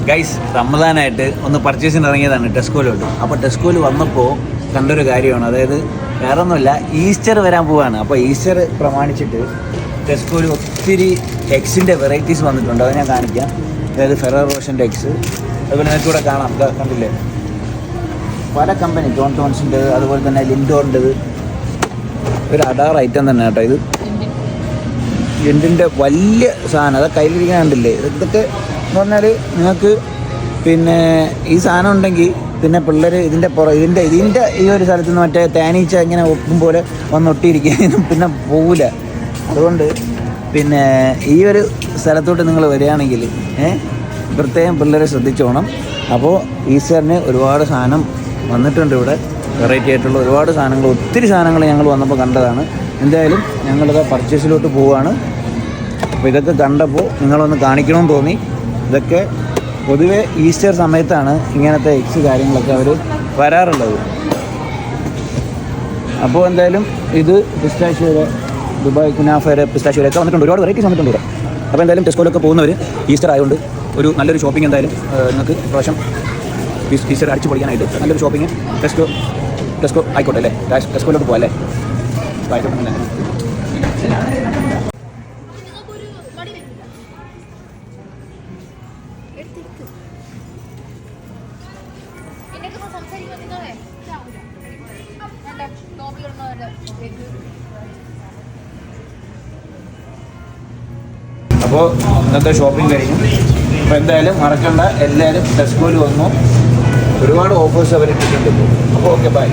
Guys റമദാനായിട്ട് ഒന്ന് പർച്ചേസിന് ഇറങ്ങിയതാണ് ടെസ്കോയിലോട്ട്. അപ്പോൾ ടെസ്കോയിൽ വന്നപ്പോൾ കണ്ടൊരു കാര്യമാണ്, അതായത് വേറെ ഒന്നുമില്ല, ഈസ്റ്റർ വരാൻ പോവാണ്. അപ്പോൾ ഈസ്റ്റർ പ്രമാണിച്ചിട്ട് ടെസ്കോയിൽ ഒത്തിരി എക്സിൻ്റെ വെറൈറ്റീസ് വന്നിട്ടുണ്ട്. അത് ഞാൻ കാണിക്കാം. അതായത് ഫെറർ റോഷൻ്റെ എക്സ്, അതുപോലെ നിങ്ങൾക്ക് ഇവിടെ കാണാം, കണ്ടില്ലേ, പല കമ്പനി, ജോൺ ടോൺസിൻ്റെ, അതുപോലെ തന്നെ ലിൻഡോറിൻ്റെത്, ഒരു അടാർ ഐറ്റം തന്നെ കേട്ടോ ഇത്. ലിൻഡിൻ്റെ വലിയ സാധനം, അത് കയ്യിലിരിക്കാൻ കണ്ടില്ലേ. ഇതൊക്കെ എന്ന് പറഞ്ഞാൽ നിങ്ങൾക്ക് പിന്നെ ഈ സാധനം ഉണ്ടെങ്കിൽ പിന്നെ പിള്ളേർ ഇതിൻ്റെ ഈ ഒരു സ്ഥലത്ത് നിന്ന് മറ്റേ തേനീച്ച ഇങ്ങനെ ഒപ്പും പോലെ വന്നൊട്ടിയിരിക്കാനും പിന്നെ പോവില്ല. അതുകൊണ്ട് പിന്നെ ഈ ഒരു സ്ഥലത്തോട്ട് നിങ്ങൾ വരികയാണെങ്കിൽ പ്രത്യേകം പിള്ളേരെ ശ്രദ്ധിച്ചോണം. അപ്പോൾ ഈസ്റ്ററിന് ഒരുപാട് സാധനം വന്നിട്ടുണ്ട് ഇവിടെ, വെറൈറ്റി ആയിട്ടുള്ള ഒരുപാട് സാധനങ്ങൾ, ഒത്തിരി സാധനങ്ങൾ ഞങ്ങൾ വന്നപ്പോൾ കണ്ടതാണ്. എന്തായാലും ഞങ്ങളിത് പർച്ചേസിലോട്ട് പോവുകയാണ്. അപ്പോൾ ഇതൊക്കെ കണ്ടപ്പോൾ നിങ്ങളൊന്ന് കാണിക്കണമെന്ന് തോന്നി. ഇതൊക്കെ പൊതുവെ ഈസ്റ്റർ സമയത്താണ് ഇങ്ങനത്തെ എക്സ് കാര്യങ്ങളൊക്കെ അവർ വരാറുള്ളത്. അപ്പോൾ എന്തായാലും ഇത് പിസ്താഷ്യോയുടെ, ദുബായ് കുനാഫയുടെ പിസ്താഷ്യോയൊക്കെ വന്നിട്ടുണ്ട്, ഒരുപാട് വെറൈറ്റീസ് വന്നിട്ടുണ്ട് ഇവിടെ. അപ്പോൾ എന്തായാലും ടെസ്കോയിലൊക്കെ പോകുന്നവർ ഈസ്റ്റർ ആയതുകൊണ്ട് ഒരു നല്ലൊരു ഷോപ്പിംഗ് എന്തായാലും നിങ്ങൾക്ക് പ്രാവശ്യം ഈസ്റ്റർ അടിച്ചു പൊളിക്കാനായിട്ട് നല്ലൊരു ഷോപ്പിംഗ് ടെസ്കോ ആയിക്കോട്ടെ അല്ലേ, ടെസ്കോയിലോട്ട് പോകാം അല്ലേ. ആയിക്കോട്ടെ. അപ്പോൾ ഇന്നത്തെ ഷോപ്പിംഗ് കഴിഞ്ഞു. അപ്പോൾ എന്തായാലും മറക്കണ്ട, എല്ലാവരും ടെസ്കോയിൽ വന്നു, ഒരുപാട് ഓഫേഴ്സ് അവർ ഇട്ടിട്ടുണ്ട്. അപ്പോൾ ഓക്കെ, ബൈ.